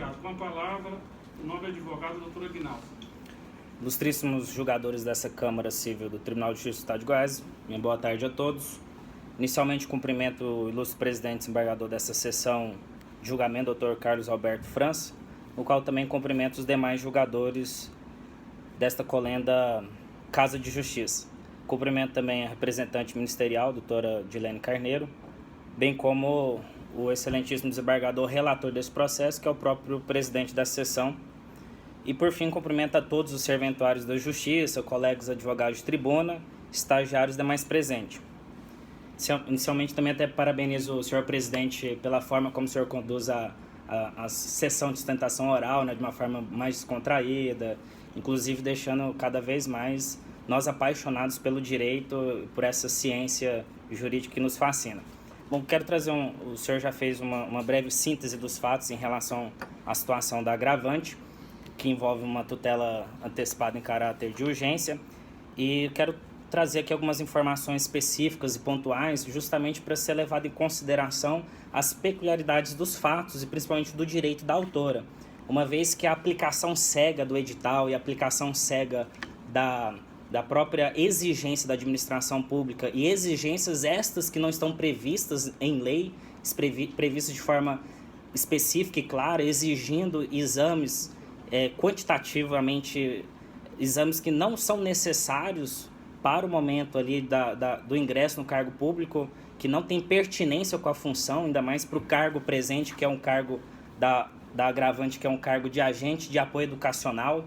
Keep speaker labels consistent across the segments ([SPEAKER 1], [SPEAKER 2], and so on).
[SPEAKER 1] pleiteado. Com a palavra, o nobre advogado, doutor Aguinaldo.
[SPEAKER 2] Ilustríssimos julgadores dessa Câmara Civil do Tribunal de Justiça do Estado de Goiás, minha boa tarde a todos. Inicialmente, cumprimento o ilustre presidente desembargador dessa sessão de julgamento, doutor Carlos Alberto França, no qual também cumprimento os demais julgadores desta colenda Casa de Justiça. Cumprimento também a representante ministerial, doutora Dilene Carneiro, bem como o excelentíssimo desembargador relator desse processo, que é o próprio presidente da sessão. E, por fim, cumprimento a todos os serventuários da Justiça, colegas advogados de tribuna, estagiários e demais presentes. Inicialmente, também até parabenizo o senhor presidente pela forma como o senhor conduz a sessão de sustentação oral, né, de uma forma mais descontraída, inclusive deixando cada vez mais nós apaixonados pelo direito, por essa ciência jurídica que nos fascina. Bom, quero trazer o senhor já fez uma breve síntese dos fatos em relação à situação da agravante, que envolve uma tutela antecipada em caráter de urgência, e quero trazer aqui algumas informações específicas e pontuais, justamente para ser levado em consideração as peculiaridades dos fatos e principalmente do direito da autora, uma vez que a aplicação cega do edital e a aplicação cega da própria exigência da administração pública e exigências estas que não estão previstas em lei, previstas de forma específica e clara, exigindo exames quantitativamente, exames que não são necessários para o momento ali do ingresso no cargo público, que não tem pertinência com a função, ainda mais para o cargo presente, que é um cargo da agravante, que é um cargo de agente de apoio educacional.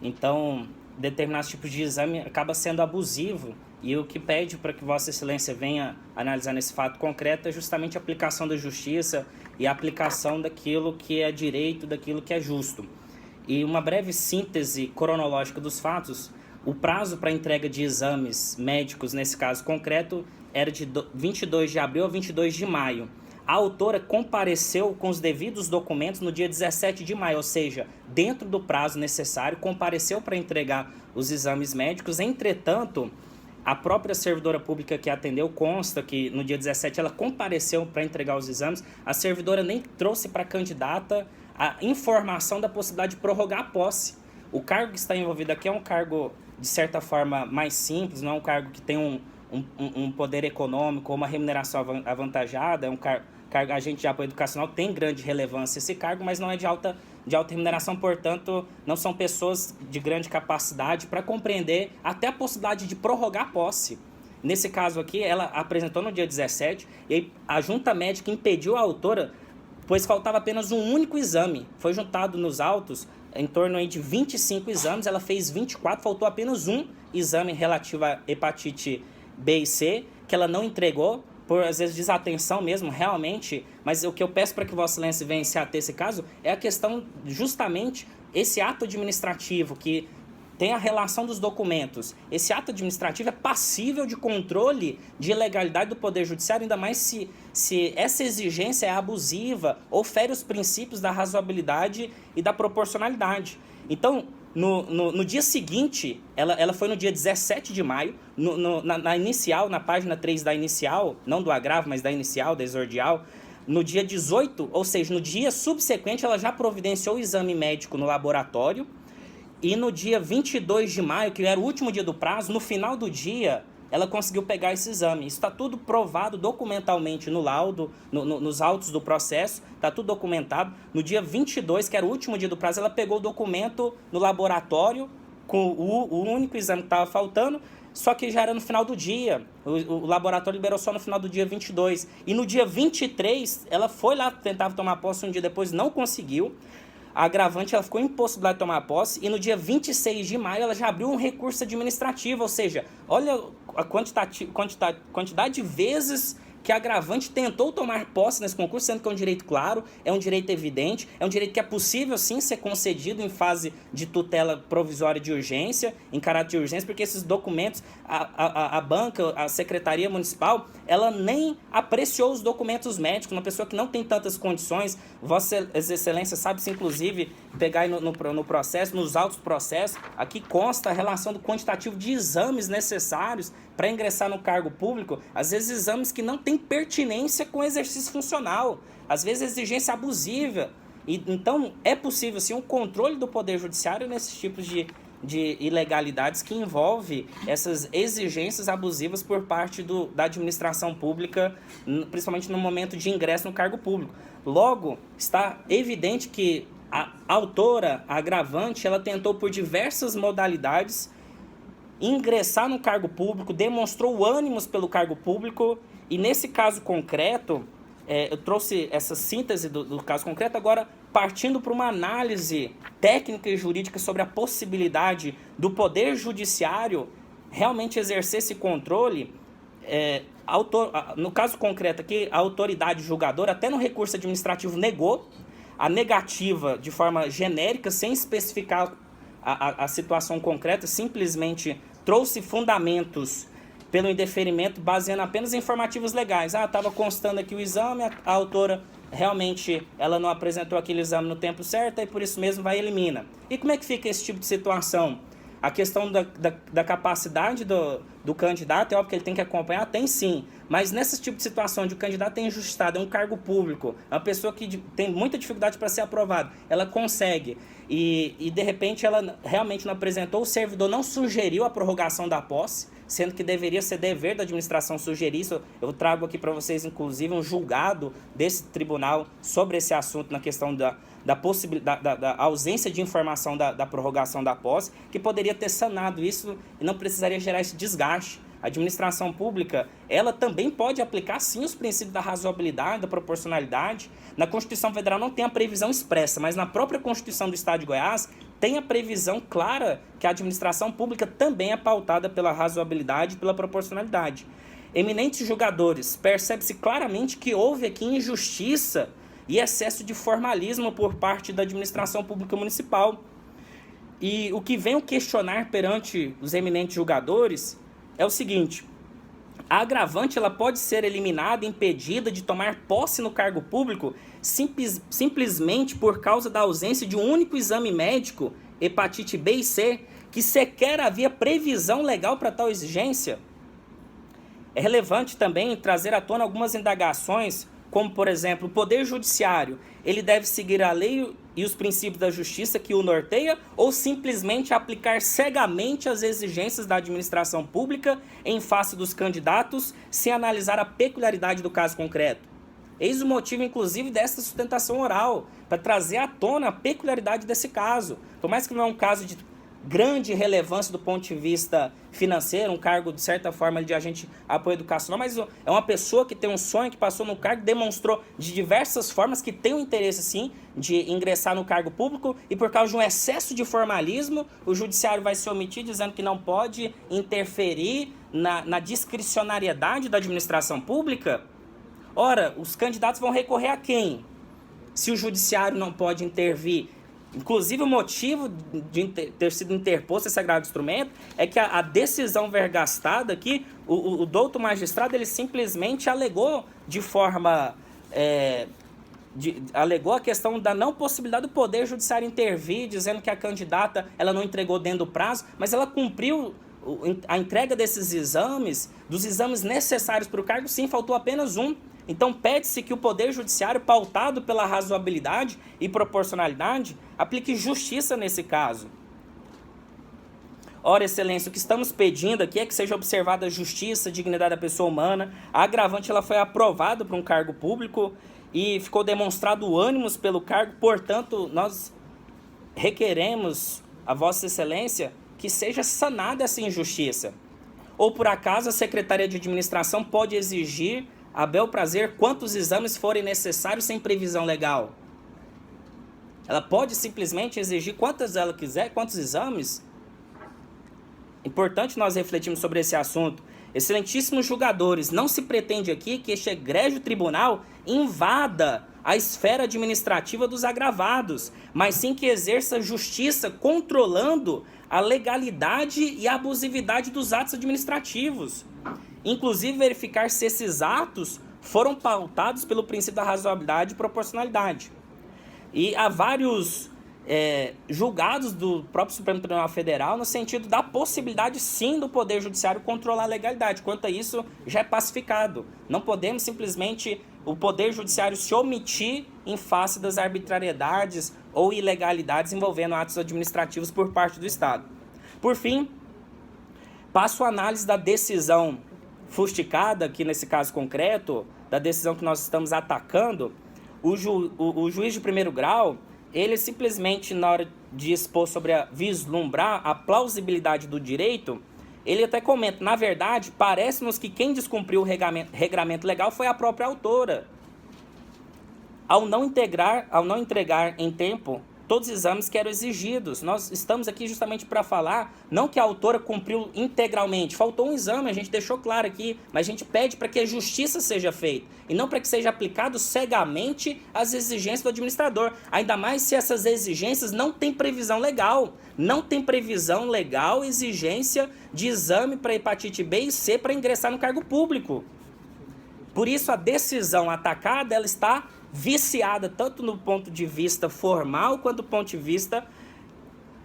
[SPEAKER 2] Então, determinados tipos de exame acaba sendo abusivo, e o que pede para que Vossa Excelência venha analisar nesse fato concreto é justamente a aplicação da justiça e a aplicação daquilo que é direito, daquilo que é justo. E uma breve síntese cronológica dos fatos: o prazo para entrega de exames médicos, nesse caso concreto, era de 22 de abril a 22 de maio. A autora compareceu com os devidos documentos no dia 17 de maio, ou seja, dentro do prazo necessário, compareceu para entregar os exames médicos. Entretanto, a própria servidora pública que atendeu consta que no dia 17 ela compareceu para entregar os exames. A servidora nem trouxe para a candidata a informação da possibilidade de prorrogar a posse. O cargo que está envolvido aqui é um cargo, de certa forma, mais simples, não é um cargo que tem um poder econômico ou uma remuneração avantajada, é um cargo agente de apoio educacional, tem grande relevância esse cargo, mas não é de alta remuneração, portanto, não são pessoas de grande capacidade para compreender até a possibilidade de prorrogar a posse. Nesse caso aqui, ela apresentou no dia 17, e aí a junta médica impediu a autora, pois faltava apenas um único exame. Foi juntado nos autos em torno aí de 25 exames, ela fez 24, faltou apenas um exame relativo à hepatite B e C, que ela não entregou, por às vezes desatenção mesmo, realmente. Mas o que eu peço para que Vossa Excelência venha se ater esse caso é a questão, justamente, esse ato administrativo que tem a relação dos documentos. Esse ato administrativo é passível de controle de ilegalidade do Poder Judiciário, ainda mais se essa exigência é abusiva ou fere os princípios da razoabilidade e da proporcionalidade. Então, no dia seguinte, ela foi no dia 17 de maio, na inicial, na página 3 da inicial, não do agravo, mas da inicial, da exordial. No dia 18, ou seja, no dia subsequente, ela já providenciou o exame médico no laboratório. E no dia 22 de maio, que era o último dia do prazo, no final do dia, ela conseguiu pegar esse exame. Isso está tudo provado documentalmente no laudo, nos autos do processo, está tudo documentado. No dia 22, que era o último dia do prazo, ela pegou o documento no laboratório, com o único exame que estava faltando, só que já era no final do dia. O laboratório liberou só no final do dia 22. E no dia 23, ela foi lá, tentava tomar posse um dia depois, não conseguiu. A agravante ela ficou impossibilitada de tomar posse, e no dia 26 de maio ela já abriu um recurso administrativo, ou seja, olha a quantidade de vezes que a agravante tentou tomar posse nesse concurso, sendo que é um direito claro, é um direito evidente, é um direito que é possível sim ser concedido em fase de tutela provisória de urgência, em caráter de urgência, porque esses documentos, a banca, a secretaria municipal, ela nem apreciou os documentos médicos. Uma pessoa que não tem tantas condições, Vossa Excelência sabe-se inclusive pegar aí no processo, nos autos do processo, aqui consta a relação do quantitativo de exames necessários para ingressar no cargo público, às vezes exames que não têm pertinência com o exercício funcional, às vezes exigência abusiva. Então, é possível, sim, um controle do Poder Judiciário nesses tipos de ilegalidades que envolve essas exigências abusivas por parte da administração pública, principalmente no momento de ingresso no cargo público. Logo, está evidente que a autora, a agravante, ela tentou por diversas modalidades ingressar no cargo público, demonstrou ânimos pelo cargo público, e nesse caso concreto, eu trouxe essa síntese do caso concreto, agora partindo para uma análise técnica e jurídica sobre a possibilidade do Poder Judiciário realmente exercer esse controle. No caso concreto aqui, a autoridade julgadora, até no recurso administrativo, negou a negativa de forma genérica, sem especificar a situação concreta, simplesmente trouxe fundamentos pelo indeferimento, baseando apenas em informativos legais. Estava constando aqui o exame, a autora realmente ela não apresentou aquele exame no tempo certo, e por isso mesmo vai e elimina. E como é que fica esse tipo de situação? A questão da capacidade do candidato, é óbvio que ele tem que acompanhar, tem sim, mas nesse tipo de situação onde o candidato é injustado, é um cargo público, é uma pessoa que tem muita dificuldade para ser aprovado, ela consegue, e de repente ela realmente não apresentou, o servidor não sugeriu a prorrogação da posse, sendo que deveria ser dever da administração sugerir isso. Eu trago aqui para vocês, inclusive, um julgado desse tribunal sobre esse assunto, na questão da ausência de informação da prorrogação da posse, que poderia ter sanado isso e não precisaria gerar esse desgaste. A administração pública, ela também pode aplicar, sim, os princípios da razoabilidade, da proporcionalidade. Na Constituição Federal não tem a previsão expressa, mas na própria Constituição do Estado de Goiás tem a previsão clara que a administração pública também é pautada pela razoabilidade e pela proporcionalidade. Eminentes julgadores, percebe-se claramente que houve aqui injustiça e excesso de formalismo por parte da administração pública municipal. E o que venho questionar perante os eminentes julgadores é o seguinte: a agravante ela pode ser eliminada, impedida de tomar posse no cargo público simplesmente por causa da ausência de um único exame médico, hepatite B e C, que sequer havia previsão legal para tal exigência. É relevante também trazer à tona algumas indagações, como, por exemplo, o Poder Judiciário, ele deve seguir a lei e os princípios da justiça que o norteia, ou simplesmente aplicar cegamente as exigências da administração pública em face dos candidatos, sem analisar a peculiaridade do caso concreto? Eis o motivo, inclusive, dessa sustentação oral, para trazer à tona a peculiaridade desse caso. Por mais que não é um caso de grande relevância do ponto de vista financeiro, um cargo, de certa forma, de agente apoio educacional, mas é uma pessoa que tem um sonho, que passou no cargo, demonstrou de diversas formas que tem um interesse, sim, de ingressar no cargo público, e por causa de um excesso de formalismo, o judiciário vai se omitir, dizendo que não pode interferir na discricionariedade da administração pública. Ora, os candidatos vão recorrer a quem? Se o judiciário não pode intervir. Inclusive, o motivo de ter sido interposto esse sagrado instrumento é que a decisão vergastada aqui, o douto magistrado, ele simplesmente alegou de forma... alegou a questão da não possibilidade do Poder Judiciário intervir, dizendo que a candidata ela não entregou dentro do prazo, mas ela cumpriu a entrega desses exames, dos exames necessários para o cargo, sim, faltou apenas um. Então, pede-se que o Poder Judiciário, pautado pela razoabilidade e proporcionalidade, aplique justiça nesse caso. Ora, Excelência, o que estamos pedindo aqui é que seja observada a justiça, a dignidade da pessoa humana. A agravante ela foi aprovada para um cargo público e ficou demonstrado ânimos pelo cargo. Portanto, nós requeremos a Vossa Excelência que seja sanada essa injustiça. Ou, por acaso, a Secretaria de Administração pode exigir a bel prazer quantos exames forem necessários sem previsão legal? Ela pode simplesmente exigir quantas ela quiser, quantos exames? Importante nós refletirmos sobre esse assunto. Excelentíssimos julgadores, não se pretende aqui que este egrégio tribunal invada a esfera administrativa dos agravados, mas sim que exerça justiça controlando a legalidade e a abusividade dos atos administrativos. Inclusive verificar se esses atos foram pautados pelo princípio da razoabilidade e proporcionalidade. E há vários julgados do próprio Supremo Tribunal Federal no sentido da possibilidade, sim, do Poder Judiciário controlar a legalidade. Quanto a isso, já é pacificado. Não podemos simplesmente o Poder Judiciário se omitir em face das arbitrariedades ou ilegalidades envolvendo atos administrativos por parte do Estado. Por fim, passo a análise da decisão fustigada, aqui nesse caso concreto, da decisão que nós estamos atacando. O juiz de primeiro grau, ele simplesmente, na hora de expor sobre vislumbrar a plausibilidade do direito, ele até comenta, na verdade, parece-nos que quem descumpriu o regramento legal foi a própria autora, ao não entregar em tempo todos os exames que eram exigidos. Nós estamos aqui justamente para falar, não que a autora cumpriu integralmente, faltou um exame, a gente deixou claro aqui, mas a gente pede para que a justiça seja feita, e não para que seja aplicado cegamente as exigências do administrador, ainda mais se essas exigências não têm previsão legal. Não tem previsão legal, exigência de exame para hepatite B e C para ingressar no cargo público. Por isso, a decisão atacada, ela está viciada tanto no ponto de vista formal quanto do ponto de vista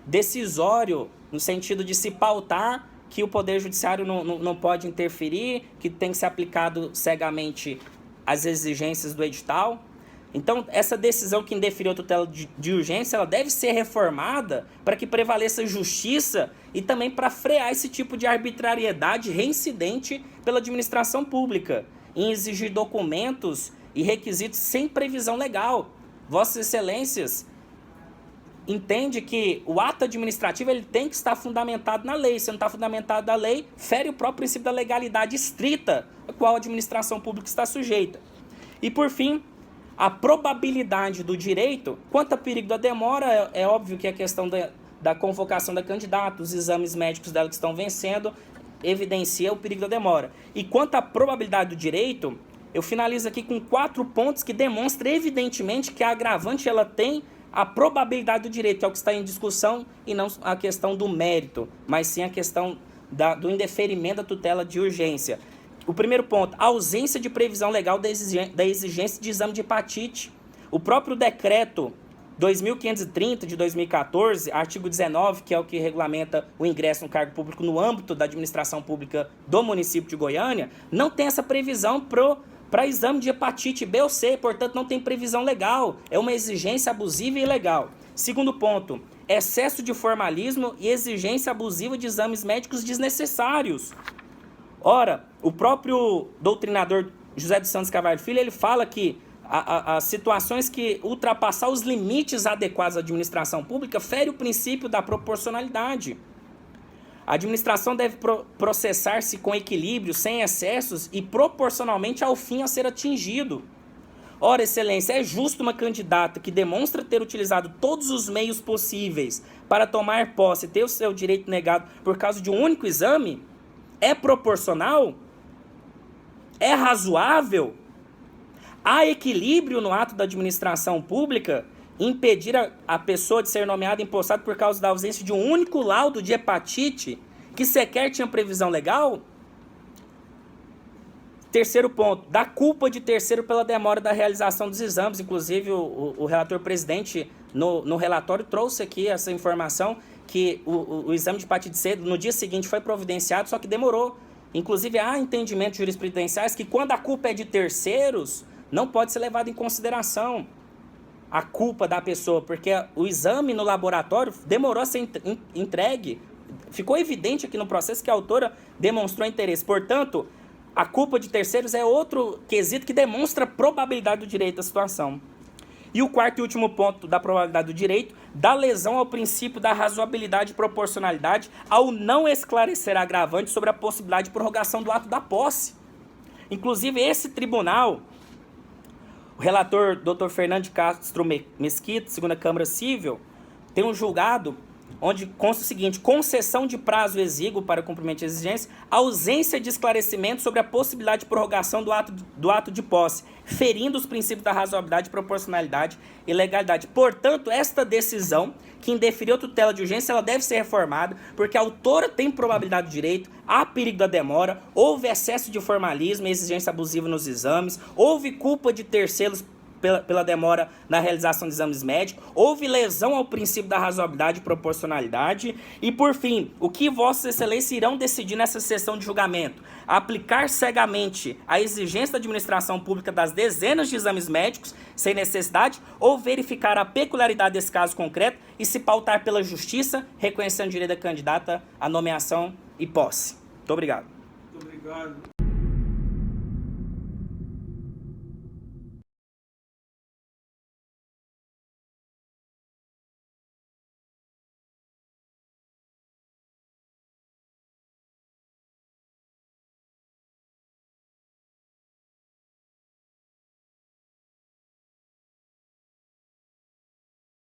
[SPEAKER 2] decisório, no sentido de se pautar que o Poder Judiciário não pode interferir, que tem que ser aplicado cegamente as exigências do edital. Então, essa decisão que indeferiu a tutela de urgência, ela deve ser reformada para que prevaleça justiça e também para frear esse tipo de arbitrariedade reincidente pela administração pública, em exigir documentos e requisitos sem previsão legal. Vossas Excelências entende que o ato administrativo ele tem que estar fundamentado na lei. Se não está fundamentado na lei, fere o próprio princípio da legalidade estrita a qual a administração pública está sujeita. E por fim, a probabilidade do direito, quanto a perigo da demora, é óbvio que a questão da convocação da candidata, os exames médicos dela que estão vencendo, evidencia o perigo da demora. E quanto à probabilidade do direito, eu finalizo aqui com 4 pontos que demonstram evidentemente que a agravante ela tem a probabilidade do direito, que é o que está em discussão, e não a questão do mérito, mas sim a questão do indeferimento da tutela de urgência. O primeiro ponto, a ausência de previsão legal da exigência de exame de hepatite. O próprio decreto 2530 de 2014, artigo 19, que é o que regulamenta o ingresso no cargo público no âmbito da administração pública do município de Goiânia, não tem essa previsão para exame de hepatite B ou C, portanto não tem previsão legal, é uma exigência abusiva e ilegal. Segundo ponto, excesso de formalismo e exigência abusiva de exames médicos desnecessários. Ora, o próprio doutrinador José dos Santos Carvalho Filho, ele fala que as situações que ultrapassar os limites adequados à administração pública fere o princípio da proporcionalidade. A administração deve processar-se com equilíbrio, sem excessos e proporcionalmente ao fim a ser atingido. Ora, Excelência, é justo uma candidata que demonstra ter utilizado todos os meios possíveis para tomar posse e ter o seu direito negado por causa de um único exame? É proporcional? É razoável? Há equilíbrio no ato da administração pública impedir a pessoa de ser nomeada empossada por causa da ausência de um único laudo de hepatite que sequer tinha previsão legal? Terceiro ponto, da culpa de terceiro pela demora da realização dos exames. Inclusive, o relator presidente, no relatório, trouxe aqui essa informação que o exame de hepatite C, no dia seguinte, foi providenciado, só que demorou. Inclusive, há entendimentos jurisprudenciais que quando a culpa é de terceiros, não pode ser levado em consideração a culpa da pessoa, porque o exame no laboratório demorou a ser entregue. Ficou evidente aqui no processo que a autora demonstrou interesse. Portanto, a culpa de terceiros é outro quesito que demonstra a probabilidade do direito da situação. E o quarto e último ponto da probabilidade do direito, da lesão ao princípio da razoabilidade e proporcionalidade ao não esclarecer agravante sobre a possibilidade de prorrogação do ato da posse. Inclusive, esse tribunal, o relator Dr. Fernando de Castro Mesquita, segunda Câmara Civil, tem um julgado onde consta o seguinte: concessão de prazo exíguo para cumprimento de exigência, ausência de esclarecimento sobre a possibilidade de prorrogação do ato de posse, ferindo os princípios da razoabilidade, proporcionalidade e legalidade. Portanto, esta decisão, que indeferiu a tutela de urgência, ela deve ser reformada, porque a autora tem probabilidade do direito, há perigo da demora, houve excesso de formalismo e exigência abusiva nos exames, houve culpa de terceiros pela demora na realização de exames médicos? Houve lesão ao princípio da razoabilidade e proporcionalidade? E, por fim, o que vossas excelências irão decidir nessa sessão de julgamento? Aplicar cegamente a exigência da administração pública das dezenas de exames médicos sem necessidade ou verificar a peculiaridade desse caso concreto e se pautar pela justiça, reconhecendo o direito da candidata à nomeação e posse? Muito obrigado.
[SPEAKER 1] Muito obrigado.